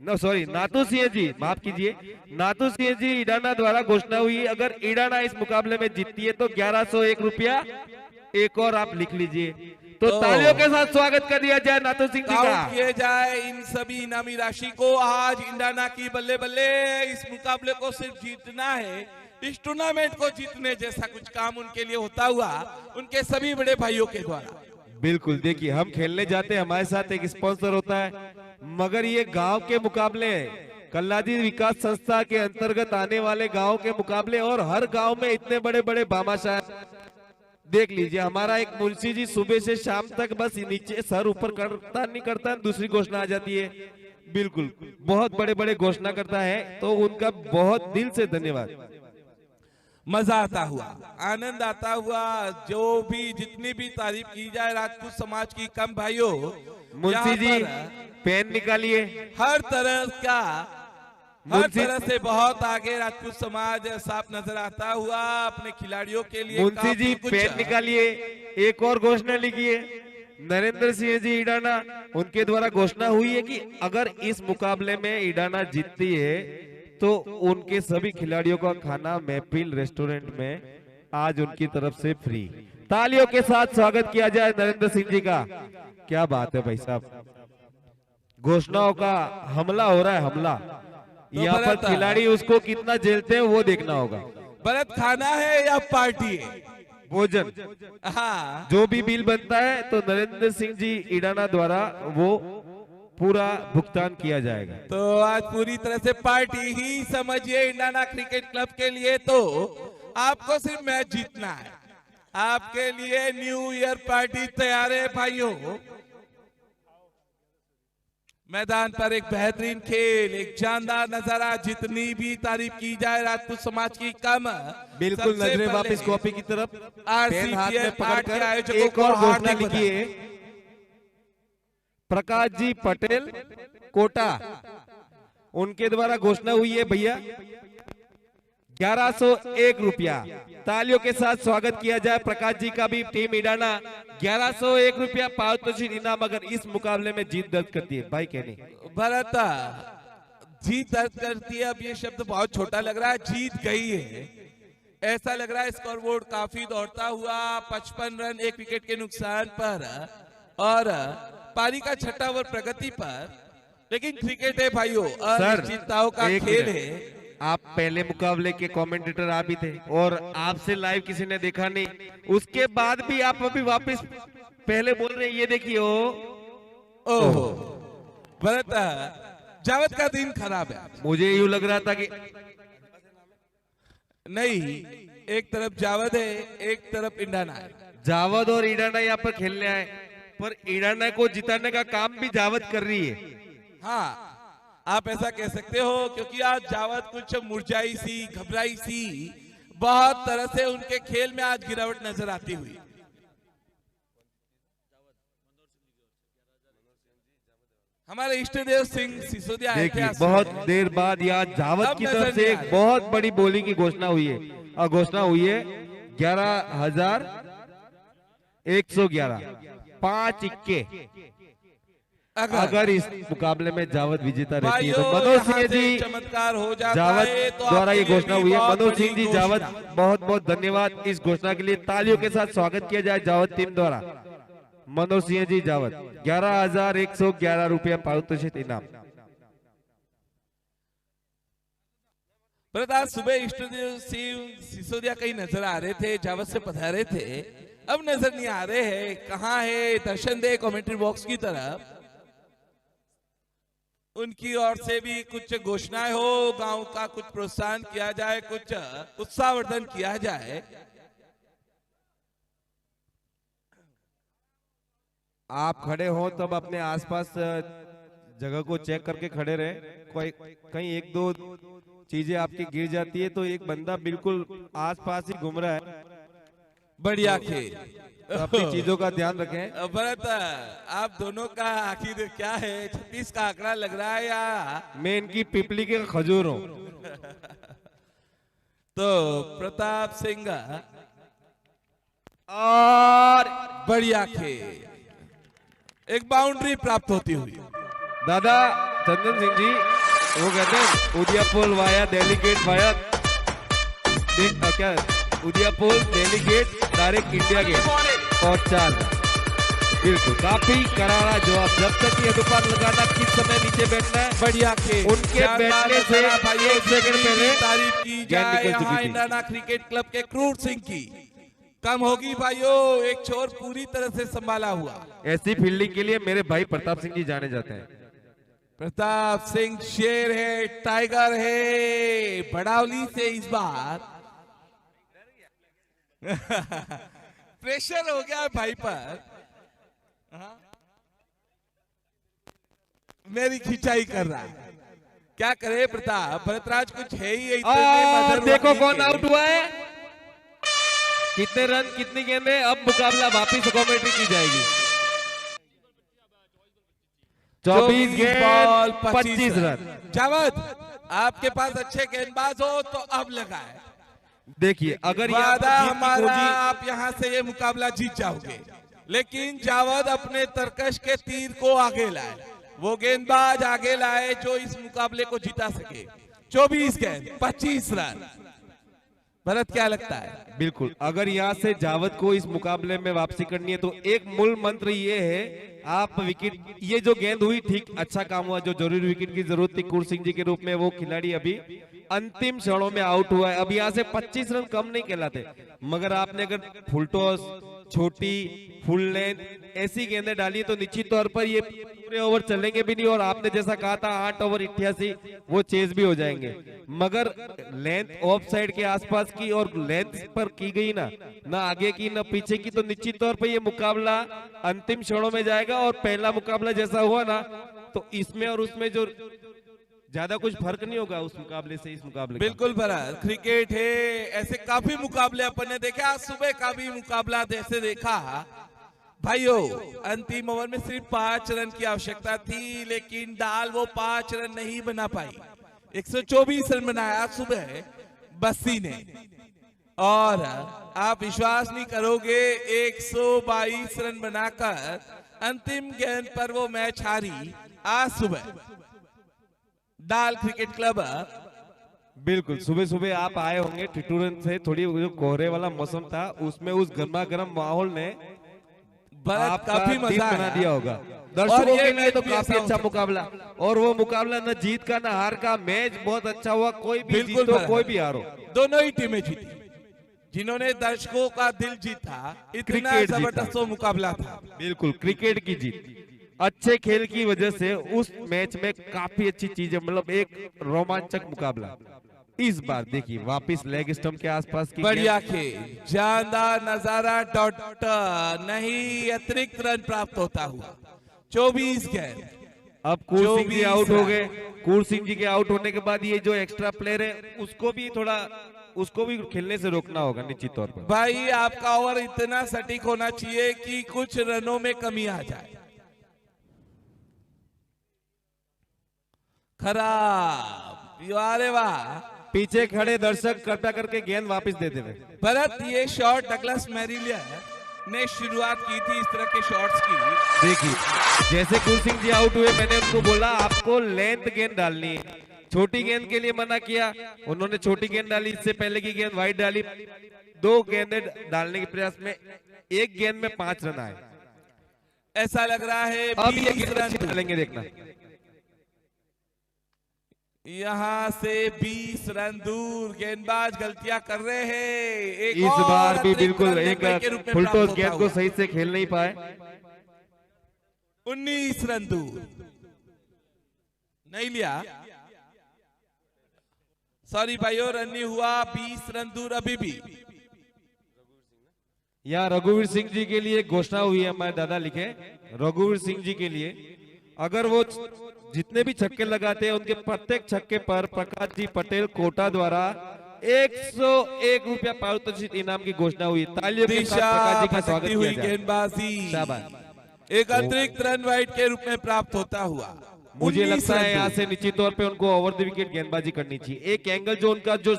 नातू सिंह जी, माफ कीजिए, नातू सिंह जी इडाना द्वारा घोषणा हुई, अगर इडाना इस मुकाबले में जीतती है तो 1101 रुपया एक और आप लिख लीजिए। तो तालियों के साथ स्वागत कर दिया जाए नातू सिंह जी का। काउंट किए जाए इन सभी इनामी राशि को। आज इंडाना की बल्ले बल्ले, इस मुकाबले को सिर्फ जीतना है, इस टूर्नामेंट को जीतने जैसा कुछ काम उनके लिए होता हुआ उनके सभी बड़े भाइयों के द्वारा। बिल्कुल, देखिए हम खेलने जाते हैं, हमारे साथ एक स्पॉन्सर होता है, मगर ये गांव के मुकाबले हैं। कल्लाजी विकास संस्था के अंतर्गत आने वाले गांव के मुकाबले, और हर गांव में इतने बड़े बड़े भामाशाह। देख लीजिए हमारा एक मुंशी जी सुबह से शाम तक बस नीचे सर ऊपर करता नहीं करता, दूसरी घोषणा आ जाती है। बिल्कुल बहुत बड़े बड़े घोषणा करता है, तो उनका बहुत दिल से धन्यवाद। मजा आता हुआ, आनंद आता हुआ, जो भी जितनी भी तारीफ की जाए राजपूत समाज की कम भाइयों। मुंशी जी पेन निकालिए। हर तरह का, हर मुंशी- तरह से बहुत आगे राजपूत समाज साफ नजर आता हुआ अपने खिलाड़ियों के लिए। मुंशी जी काफी कुछ- पेन निकालिए। एक और घोषणा लिखिए। नरेंद्र सिंह जी इडाना, उनके द्वारा घोषणा हुई है कि अगर इस मुकाबले में इडाना जीतती है तो उनके सभी खिलाड़ियों का खाना महफिल रेस्टोरेंट में आज उनकी तरफ से फ्री। तालियों के साथ स्वागत किया जाए नरेंद्र सिंह जी का। क्या बात है भाई साहब, घोषणाओं का हमला हो रहा है, हमला। यहाँ पर भरत, खिलाड़ी उसको कितना झेलते हैं वो देखना होगा। भरत खाना है या पार्टी है? भोजन, हाँ, जो भी बिल बनता है तो नरेंद्र सिंह जी इडाना द्वारा वो पूरा भुगतान किया जाएगा। तो आज पूरी तरह से पार्टी ही समझिए इंडाना क्रिकेट क्लब के लिए। तो आपको सिर्फ मैच जीतना है, आपके लिए न्यू ईयर पार्टी तैयार है भाइयों। मैदान पर एक बेहतरीन खेल, एक शानदार नजारा, जितनी भी तारीफ की जाए राजपूत समाज की कम। बिल्कुल, सबसे नजरें पहले वापस कॉपी की तरफ, पेन हाथ में पकड़कर आयोजकों एक को और घोषणा हार्दिक बधाई। लिखिए। प्रकाश जी पटेल कोटा, उनके द्वारा घोषणा हुई है भैया, 1101 रुपया। तालियों के साथ स्वागत किया जाए प्रकाश जी का भी। टीम इडाना 1101 रुपया पारितोषिक इनाम अगर इस मुकाबले में जीत दर्ज करती है। भाई कहने भरत जीत दर्ज करती है, अब ये शब्द बहुत छोटा लग रहा है, जीत गई है ऐसा लग रहा है। स्कोरबोर्ड काफी दौड़ता हुआ 55 रन 1 विकेट के नुकसान पर और पारी का छठा ओवर प्रगति पर। लेकिन क्रिकेट है भाइयों, अनिश्चितताओं का खेल है। आप पहले मुकाबले के कमेंटेटर आप ही थे और आपसे लाइव किसी ने देखा नहीं, उसके बाद भी आप अभी वापस पहले बोल रहे हैं। ये देखिए ओहो भरत, जावद का दिन खराब है। मुझे यूं लग रहा था कि नहीं, एक तरफ जावद है एक तरफ इडाना है। जावद और इडाना यहाँ पर खेलने आए, पर इडाना को जिताने का काम भी जावद कर रही है। हाँ, आप ऐसा कह सकते हो, क्योंकि आज जावद कुछ मुरझाई सी, घबराई सी, बहुत तरह से उनके खेल में आज गिरावट नजर आती हुई। हमारे इष्टदेव सिंह सिसोदिया देखिए बहुत देर बाद यहाँ जावद की तरफ से एक बहुत बड़ी बोली की घोषणा हुई है और घोषणा हुई है 11,111 5 इक्के। अगर इस मुकाबले में जावद विजेता रहती है तो मनोज सिंह जी चमत्कार हो जाता जावद है, तो द्वारा ये आपके लिए घोषणा भी हुई है। बहुत मनोज बड़ी सिंह जी जावद बहुत बहुत धन्यवाद इस घोषणा के लिए। तालियों के साथ स्वागत किया जाए जावद टीम द्वारा। मनोज सिंह जी जावद 11,111 रुपया पारितोषिक इनाम। आज सुबह इष्टदेव सिंह सिसोदिया कहीं नजर आ रहे थे, जावद से पधारे थे, अब नजर नहीं आ रहे हैं। कहाँ है? दर्शन दे कमेंट्री बॉक्स की तरफ। उनकी ओर से भी कुछ घोषणाएं हो, गांव का कुछ प्रोत्साहन किया जाए, कुछ उत्साहवर्धन किया जाए। आप खड़े हो तब अपने आसपास जगह को चेक करके खड़े रहे। कोई कहीं एक दो चीजें आपकी गिर जाती है तो एक बंदा बिल्कुल आसपास ही घूम रहा है। बढ़िया खेल, तो अपनी चीजों का ध्यान रखें। भरत आप दोनों का आखिर क्या है? 36 का आंकड़ा लग रहा है या मैं इनकी पिपली के खजूर हूँ। तो प्रताप सिंह और बढ़िया खेल, एक बाउंड्री प्राप्त होती हुई। दादा चंदन सिंह जी वो कहते हैं Udiyapur via Delhi gate via क्या Udiyapur Delhi gate direct India gate और 4 बिल्कुल काफी करारा जवाब। जब तक ये दुकान लगाना किस समय नीचे बैठना है। बढ़िया खेल, उनके बैठने से 1 सेकंड पहले तारीफ की जाए यहाँ इंडियाना क्रिकेट क्लब के क्रूर सिंह की कम होगी भाइयों। एक छोर पूरी तरह से संभाला हुआ। ऐसी फील्डिंग के लिए मेरे भाई प्रताप सिंह जी जाने जाते हैं। प्रताप सिंह शेर है, टाइगर है, बड़ावली से इस बार प्रेशर हो गया है भाई पर। मेरी खिंचाई कर रहा है, क्या करे प्रताप? भरतराज कुछ है ही और देखो कौन आउट हुआ है, कितने रन कितनी गेंदें। अब मुकाबला वापिस कमेंट्री की जाएगी। 24 गेंद 25 रन। जावद आपके पास अच्छे गेंदबाज हो तो अब लगाए। देखिए अगर वादा हमारा आप यहां से ये मुकाबला जीत जाओगे, लेकिन जावद अपने तरकश के तीर को आगे लाए, वो गेंदबाज आगे लाए जो इस मुकाबले को जिता सके। 24 गेंद 25 रन। भरत क्या लगता है? बिल्कुल अगर यहाँ से जावद को इस मुकाबले में वापसी करनी है तो एक मूल मंत्र ये है, आप विकेट, ये जो गेंद हुई ठीक अच्छा काम हुआ। जो जरूरी विकेट की जरूरत थी कुर सिंह जी के रूप में, वो खिलाड़ी अभी अंतिम क्षणों में आउट हुआ है। अब यहाँ से 25 रन कम नहीं कहलाते, मगर आपने अगर फुल टॉस, छोटी, फुल लेंथ ऐसी गेंदें डाली तो निश्चित तौर पर ये पूरे ओवर चलेंगे भी नहीं। और आपने जैसा कहा था 8 ओवर 88 वो चेज भी हो जाएंगे। मगर लेंथ ऑफ साइड के आसपास की और लेंथ पर की गई ना आगे की ना पीछे की, तो निश्चित तौर पर ये मुकाबला अंतिम क्षणों में जाएगा। और पहला मुकाबला जैसा हुआ ना, तो इसमें और उसमें जो ज्यादा कुछ फर्क नहीं होगा उस मुकाबले से इस मुकाबले। बिल्कुल भरत, क्रिकेट है, ऐसे काफी मुकाबले अपन ने देखे। आज सुबह का भी मुकाबला जैसे देखा भाइयों, अंतिम ओवर में सिर्फ 5 रन की आवश्यकता थी, लेकिन डाल वो 5 रन नहीं बना पाई, 124 रन बनाया। आज सुबह बस्सी ने। और आप विश्वास नहीं करोगे, 122 रन बनाकर अंतिम गेंद पर वो मैच हारी आज सुबह डाल क्रिकेट क्लब। बिल्कुल, सुबह सुबह आप आए होंगे टिटूरन से, थोड़ी जो कोहरे वाला मौसम था उसमें उस गर्मा गर्म माहौल ने आपका काफी दिन मजा बना आया। दिया होगा। और दर्शकों ये के लिए मैच तो भी काफी ऐसा अच्छा हो मुकाबला, और वो मुकाबला न जीत का न हार का, मैच बहुत अच्छा हुआ। कोई भी बिल्कुल जीतो बराबर। कोई भी हारो, दोनों ही टीमें जीती। जिन्होंने दर्शकों का दिल जीता, इतना क्रिकेट जीता। जबरदस्त वो मुकाबला था। बिल्कुल क्रिकेट की जीत। अच्छे खेल की वजह से उस मैच में काफी अच्छी चीजें, मतलब एक रोमांचक मुकाबला। इस बार देखिए वापस लेग स्टंप के आसपास की बढ़िया खेल, जानदार नजारा, डॉट नहीं, अतिरिक्त रन प्राप्त होता हुआ 24 गेंद। अब कूर सिंह जी 24 आउट हो रन। गए। कूर सिंह जी के आउट होने के बाद ये जो एक्स्ट्रा प्लेयर है उसको भी खेलने से रोकना होगा निश्चित तौर पर। भाई आपका ओवर इतना सटीक होना चाहिए कि कुछ रनों में कमी आ जाए। खराब, अरे वाह। पीछे खड़े दर्शक कृपया करके गेंद वापस दे देवे। भरत, ये शॉट डगलस मैरिलिया ने शुरुआत की थी इस तरह के शॉट्स की। देखिए जैसे कूर सिंह जी आउट हुए, मैंने उनको बोला आपको लेंथ गेंद डालनी है, छोटी गेंद के लिए मना किया, उन्होंने छोटी गेंद डाली। इससे पहले की गेंद वाइड डाली, 2 गेंदें डालने के प्रयास में एक गेंद में 5 रन आए। ऐसा लग रहा है अब ये 20 गेंद अच्छी रन डालेंगे, देखना। यहां से 20 रन दूर, गेंदबाज गलतियां कर रहे हैं। एक इस और बार भी अतिरिक्त बिल्कुल रन एक के रूप में फुलटॉस प्राप्त गेंद होता को हुआ। सही से खेल नहीं पाए। 19 रन दूर नहीं लिया, सॉरी भाइयों, रन नहीं हुआ। 20 रन दूर अभी भी। यहाँ रघुवीर सिंह जी के लिए घोषणा हुई है, हमारे दादा लिखे, रघुवीर सिंह जी के लिए अगर वो जितने भी छक्के लगाते हैं उनके प्रत्येक छक्के पर प्रकाश जी पटेल कोटा द्वारा 101 रुपया पारितोषिक इनाम की घोषणा हुई। तालियों के साथ प्रकाश जी का स्वागत भटकती हुई किया जाए। गेंदबाजी शाबाश। एक अतिरिक्त रन वाइड के रूप में प्राप्त होता हुआ। मुझे 19 लगता है रन यहाँ दूर। से निश्चित तौर पे उनको ओवर द विकेट गेंदबाजी करनी चाहिए। एक एंगल जो उनका जो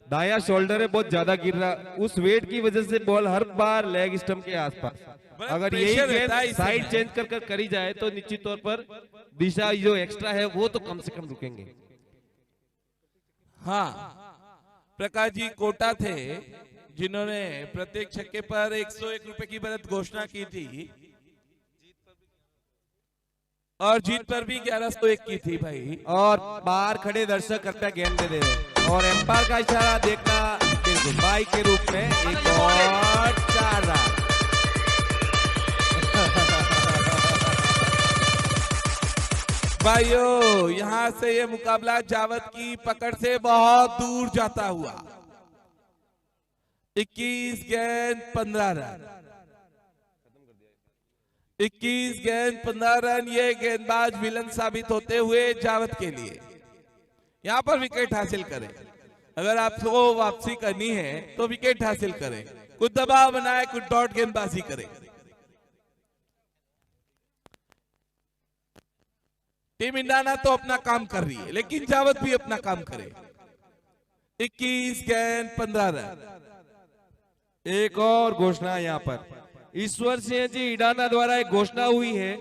दाया शोल्डर है बहुत ज्यादा गिर रहा, उस वेट की वजह से बॉल हर बार लेग स्टंप के आसपास। अगर यही प्रेशर रहता है गेंद इस साइड समय। चेंज कर करी जाए तो निश्चित तौर पर दिशा जो एक्स्ट्रा है वो तो कम से कम रुकेंगे। हाँ, प्रकाश जी कोटा थे जिन्होंने प्रत्येक छक्के पर 101 रुपए की बढ़त घोषणा की थी, और जीत पर भी 1101 की थी भाई। और बाहर खड़े दर्शक कृपया गेंद दे दे, और एम्पायर का इशारा देखना बिल्कुल बाई के रूप में। एक और 4 रन। भाइयों, यहां से ये मुकाबला जावत की पकड़ से बहुत दूर जाता हुआ। 21 गेंद 15 रन, 21 गेंद 15 रन। ये गेंदबाज विलन साबित होते हुए जावत के लिए यहां पर विकेट हासिल करें। अगर आपको वापसी करनी है तो विकेट हासिल करें, कुछ दबाव बनाए, कुछ डॉट गेंदबाजी करें। टीम इंडिया तो अपना काम कर रही है, लेकिन जावत भी अपना काम करे। 21 गेंद 15 रन। एक और घोषणा यहाँ पर ईश्वर सिंह जी ईडाना द्वारा एक घोषणा हुई है,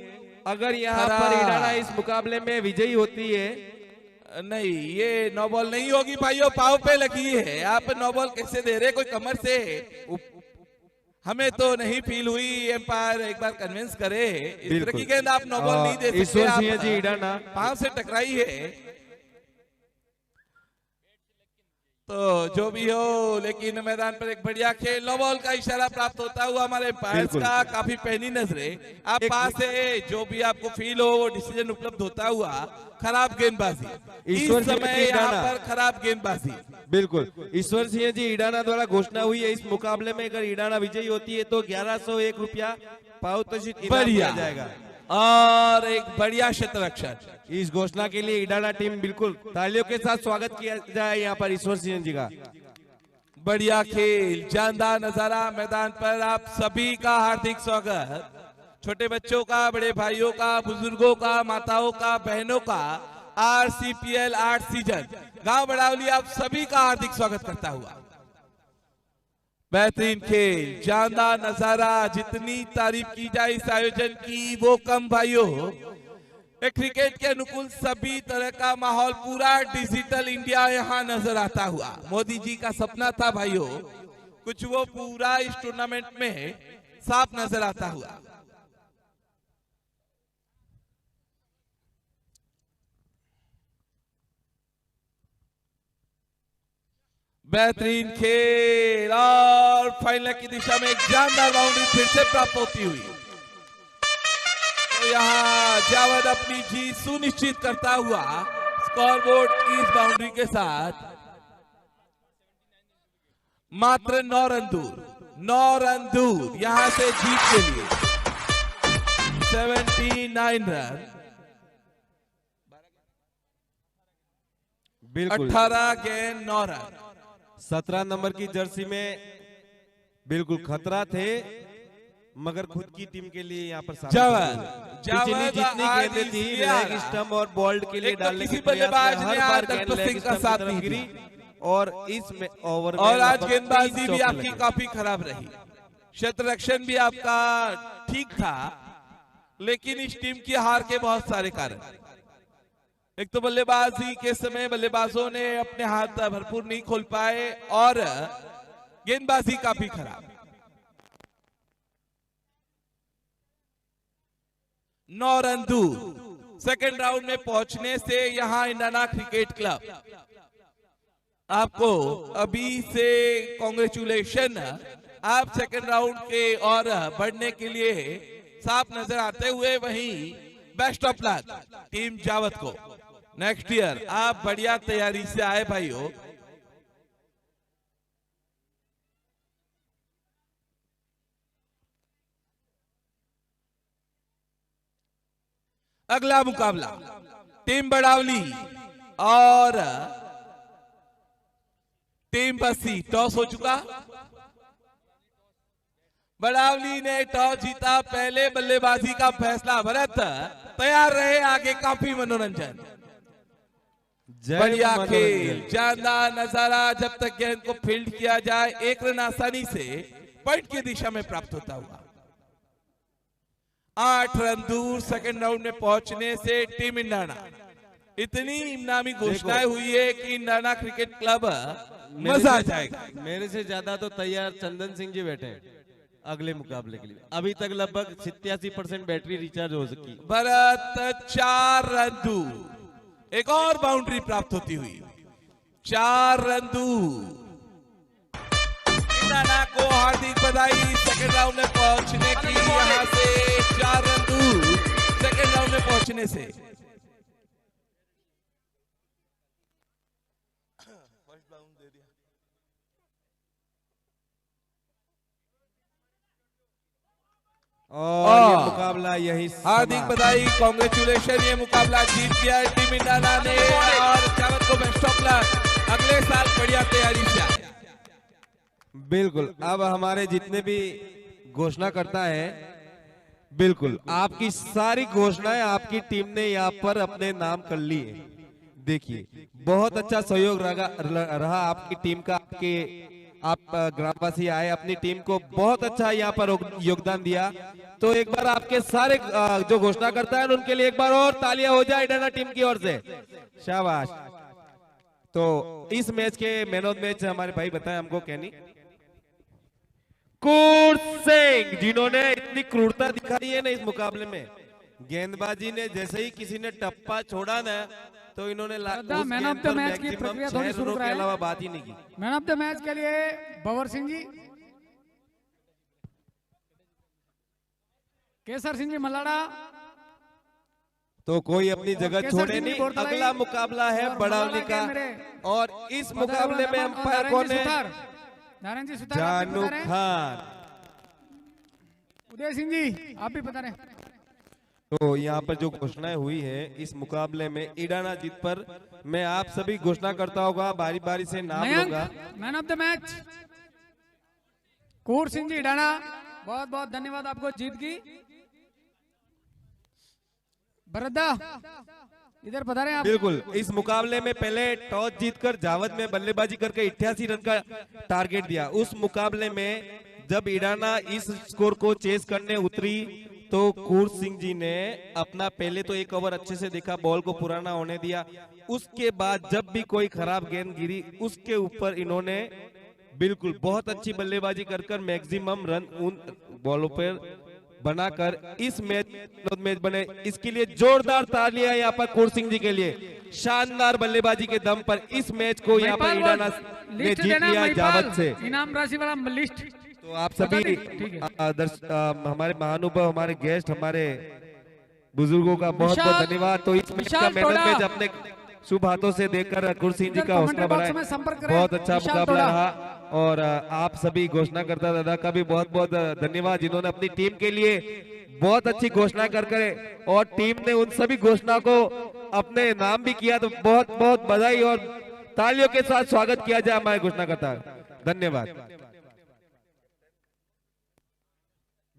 अगर यहाँ पर ईडाना इस मुकाबले में विजयी होती है। नहीं, ये नो बॉल नहीं होगी भाइयों, पाव पे लगी है। आप नो बॉल कैसे दे रहे, कोई कमर से? हमें तो नहीं फील हुई, एम्पायर एक बार कन्विंस करे। इस तरह की गेंद आप नो बॉल नहीं दे सकते। ईश्वर सिंह जी ईडाना पांव से टकराई है तो जो भी हो, लेकिन मैदान पर एक बढ़िया खेल। नो बॉल का इशारा प्राप्त होता हुआ हमारे एम्पायर्स का। काफी पैनी नजरे आप पास से, जो भी आपको फील हो वो डिसीजन उपलब्ध होता हुआ। खराब गेंदबाजी इस समय यहाँ पर, खराब गेंदबाजी। बिल्कुल। ईश्वर सिंह जी ईडाना द्वारा घोषणा हुई है, इस मुकाबले में अगर ईडाना विजयी होती है तो 1101 रुपया पारितोषिक इनाम दिया जाएगा, और एक बढ़िया शतरक्षण। इस घोषणा के लिए ईडाना टीम बिल्कुल तालियों के साथ स्वागत किया जाए यहाँ पर ईश्वर सिंह जी का। बढ़िया खेल, जानदार नजारा मैदान पर। आप सभी का हार्दिक स्वागत, छोटे बच्चों का, बड़े भाइयों का, बुजुर्गों का, माताओं का, बहनों का, RCPL 8 सीजन गांव बड़ावली आप सभी का हार्दिक स्वागत करता हुआ। बेहतरीन खेल, जानदार नजारा, जितनी तारीफ की जाए इस आयोजन की वो कम भाइयों। एक क्रिकेट के अनुकूल सभी तरह का माहौल, पूरा डिजिटल इंडिया यहाँ नजर आता हुआ। मोदी जी का सपना था भाइयों, कुछ वो पूरा इस टूर्नामेंट में साफ नजर आता हुआ। बेहतरीन खेल और फाइनल की दिशा में एक जानदार बाउंड्री फिर से प्राप्त होती हुई। तो यहाँ जावेद अपनी जीत सुनिश्चित करता हुआ स्कोरबोर्ड इस बाउंड्री के साथ मात्र 9 रन दूर यहां से जीत के लिए 79 रन, बिल्कुल 18 गेंद 9 रन। 17 नंबर की जर्सी में बिल्कुल खतरा थे, मगर खुद की टीम के लिए यहाँ पर पिछली जितनी गेंदें थी लेग स्टंप और बॉल्ड के लिए डालने के प्रयास में हर बार गेंद लेग स्टंप की तरफ गिरी और इस ओवर में और आज गेंदबाजी भी आपकी काफी खराब रही, क्षेत्ररक्षण भी आपका ठीक था, लेकिन इस टीम की हार के बहुत सारे कारण। एक तो बल्लेबाजी के समय बल्लेबाजों ने अपने हाथ भरपूर नहीं खोल पाए और गेंदबाजी काफी खराब। 9 रन दूर सेकेंड राउंड में पहुंचने से यहां इंडियाना क्रिकेट क्लब आपको अभी से कांग्रेचुलेशन। आप सेकेंड राउंड के और बढ़ने के लिए साफ नजर आते हुए वहीं बेस्ट ऑफ लक टीम जावत को। नेक्स्ट ईयर आप बढ़िया तैयारी से आए भाइयों। अगला मुकाबला टीम बड़ावली और टीम बस्सी। टॉस हो चुका, बड़ावली ने टॉस जीता, पहले बल्लेबाजी का फैसला। भरत तैयार रहे, आगे काफी मनोरंजन। बढ़िया खेल, जानदार नजारा, जब तक गेंद को फील्ड किया जाए 1 रन आसानी से पॉइंट की दिशा में प्राप्त होता हुआ। 8 रन दूर सेकंड राउंड में पहुंचने से टीम इंडियाना। इतनी इनामी घोषणाएं हुई है कि इंडियाना क्रिकेट क्लब मजा आ जाएगा। मेरे से ज्यादा तो तैयार चंदन सिंह जी बैठे हैं अगले मुकाबले के लिए। अभी तक लगभग 87% बैटरी रिचार्ज हो सकी। भरत 4 रन दूर, एक और बाउंड्री प्राप्त होती हुई। 4 रन दूर, इंडियाना को हार्दिक बधाई सेकेंड राउंड में पहुंचने की। यहां से 4 रन दूर सेकेंड राउंड में पहुंचने से। और ये मुकाबला यही हार्दिक बधाई, कांग्रेचुलेशन, ये मुकाबला जीत गया टीम इंडियाना ने और जावत को बेस्ट ऑफ लक। अगले साल बढ़िया तैयारी से आए। बिल्कुल, अब हमारे जितने भी घोषणा करता है, बिल्कुल आपकी सारी घोषणाएं आपकी टीम ने यहाँ पर अपने नाम कर ली है। देखिए बहुत अच्छा सहयोग रहा आपकी टीम का। आप ग्रामवासी आए, अपनी टीम को बहुत अच्छा यहाँ पर योगदान दिया। तो एक बार आपके सारे जो घोषणा करता है उनके लिए एक बार और तालियां हो जाए इंडियाना टीम की ओर से। शाबाश। तो इस मैच के मैन ऑफ मैच हमारे भाई बताए हमको कैनी कूर सिंह, जिन्होंने इतनी क्रूरता दिखाई है ना इस मुकाबले में। गेंदबाजी ने जैसे ही किसी ने टप्पा छोड़ा ना तो इन्होंने मैन ऑफ द मैच की प्रक्रिया थोड़ी शुरू के अलावा बात ही नहीं की। मैन ऑफ द मैच के लिए बवर सिंह जी, केसर सिंह जी मलाड़ा। तो कोई अपनी जगह छोड़े नहीं। अगला मुकाबला है बड़ावली का और इस मुकाबले में अंपायर कौन है? नारायण जी सुतार, जानू खान। उदय सिंह जी आप भी बता रहे। तो यहाँ पर जो घोषणाएं हुई है इस मुकाबले में इंडियाना जीत पर मैं आप सभी घोषणा करता होगा, बारी बारी से नाम लूंगा। Man of the match Kur Singh ji इंडियाना, बहुत बहुत धन्यवाद आपको जीत की। बरदा इधर पधारे आप। बिल्कुल, इस मुकाबले में पहले टॉस जीतकर जावद में बल्लेबाजी करके 88 रन का टारगेट दिया। उस मुकाबले में जब ईराना इस स्कोर को चेस करने उतरी तो कूर सिंह जी ने अपना पहले तो एक ओवर अच्छे से देखा, बॉल को पुराना होने दिया। उसके बाद जब भी कोई खराब गेंद गिरी उसके ऊपर इन्होंने बिल्कुल बहुत अच्छी बल्लेबाजी कर मैक्सिमम रन उन बॉलों पर बनाकर इस मैच बने। इसके लिए जोरदार तालियां यहाँ पर कूर सिंह जी के लिए। शानदार बल्लेबाजी के दम पर इस मैच को यहाँ पर ईराना ने लिस्ट जीत देना लिया जावद से। इनाम राशि वाला लिस्ट। तो आप सभी ठीक है। हमारे महानुभाव, हमारे गेस्ट, हमारे बुजुर्गों का बहुत बहुत विशाल- धन्यवाद। तो इस मैच विशाल का मैन ऑफ टोडा। मैच अपने शुभ हाथों से देखकर कूर सिंह जी इधर का हौसला कमेंट्री बॉक्स बढ़ाए। में संपर्क करें। बहुत अच्छा विशाल मुकाबला टोडा। रहा। और आप सभी घोषणा करता दादा का भी बहुत बहुत धन्यवाद जिन्होंने अपनी टीम के लिए बहुत अच्छी घोषणा कर और टीम ने उन सभी घोषणा को अपने नाम भी किया। तो बहुत बहुत बधाई और तालियों के साथ स्वागत किया जाए हमारे घोषणा करता। धन्यवाद।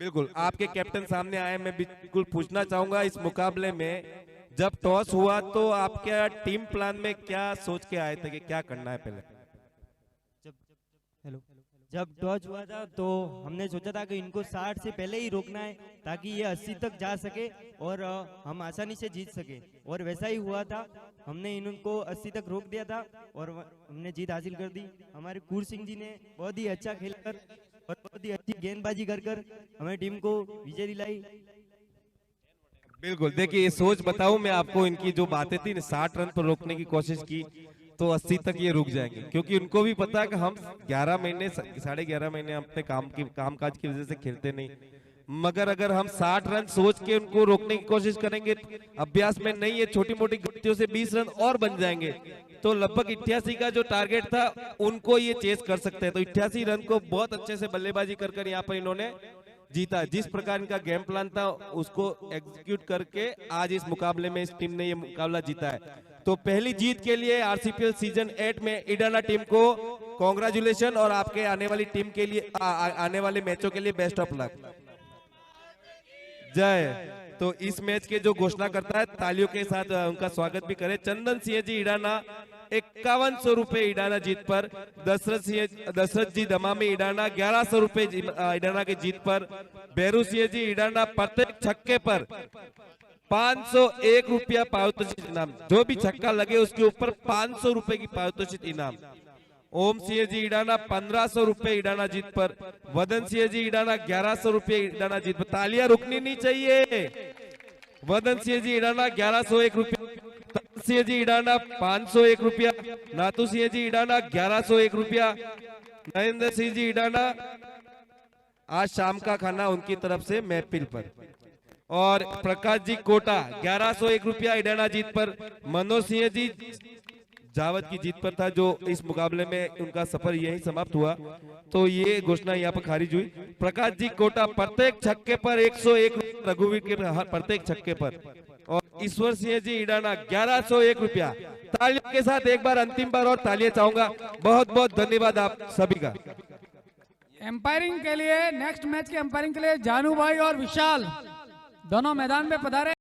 बिल्कुल, आपके कैप्टन सामने आए। मैं बिल्कुल पूछना चाहूंगा इस मुकाबले में जब टॉस हुआ तो आपके टीम प्लान में क्या सोच के आए थे कि क्या करना है पहले? जब टॉस हुआ था तो हमने सोचा था कि इनको 60 से पहले ही रोकना है ताकि ये 80 तक जा सके और हम आसानी से जीत सके, और वैसा ही हुआ था। हमने इनको 80 तक रोक दिया था और हमने जीत हासिल कर दी। हमारे कूर सिंह जी ने बहुत ही अच्छा खेलकर और बहुत ही अच्छी गेंदबाजी कर हमारी टीम को विजय दिलाई। बिल्कुल, देखिए सोच बताऊं मैं आपको, इनकी जो बातें थी 60 रन पर रोकने की कोशिश की तो 80 तक ये रुक जाएंगे, क्योंकि उनको भी पता है कि हम 11 महीने 11.5 महीने अपने कामकाज की वजह से खेलते नहीं। मगर अगर हम 60 रन सोच के उनको रोकने की कोशिश करेंगे, अभ्यास में नहीं, ये छोटी मोटी गलतियों से 20 रन और बन जाएंगे। तो लगभग 88 का जो टारगेट था उनको ये चेस कर सकते हैं। तो 88 रन को बहुत अच्छे से बल्लेबाजी कर यहाँ पर इन्होंने जीता। जिस प्रकार इनका गेम प्लान था उसको एग्जीक्यूट करके आज इस मुकाबले में इस टीम ने ये मुकाबला जीता है। तो पहली जीत के लिए आरसीपीएल सीजन 8 में ईडाना टीम को कॉन्ग्रेचुलेशन और आपके आने वाली टीम के लिए आने वाले मैचों के लिए बेस्ट ऑफ लक। जय। तो इस मैच के जो घोषणा करता है तालियों के साथ उनका स्वागत भी करें। चंदन सिंह जी ईडाना 5100 रुपए ईडाना जीत पर। दशरथ जी दमामी ईडाना 1100 रुपए ईडाना की जीत पर। बैरू सिंह जी ईडाना प्रत्येक छक्के पर 501 रुपया पारितोषिक इनाम। जो भी छक्का लगे उसके ऊपर 500 रुपए की पारितोषिक इनाम। ओम सिंह जी ईडाना 1500 रुपए ईडाना जीत पर। वदन सिंह जी ईडाना 1100 रुपए ईडाना जीत पर। तालियां रुकनी नहीं चाहिए। वदन सिंह जी ईडाना 1101 रुपया। सिंह जी ईडाना 501 रुपया। नातू सिंह जी ईडाना 1101 रुपया। नरेंद्र सिंह जी ईडाना आज शाम का खाना उनकी तरफ से महफिल पर। और प्रकाश जी कोटा 1101 रुपया ईडाना जीत पर। मनोज सिंह जी जावद की जीत पर था, जो इस मुकाबले में उनका सफर यही समाप्त हुआ। तो ये घोषणा यहाँ पर खारिज हुई। प्रकाश जी कोटा प्रत्येक छक्के पर 101 रघुवीर के प्रत्येक छक्के पर। और ईश्वर सिंह जी ईडाना 1101 रुपया। तालियों के साथ एक बार अंतिम बार और तालियां चाहूंगा। बहुत बहुत धन्यवाद आप सभी का। एम्पायरिंग के लिए नेक्स्ट मैच के एम्पायरिंग के लिए जानू भाई और विशाल दोनों मैदान में पधारे।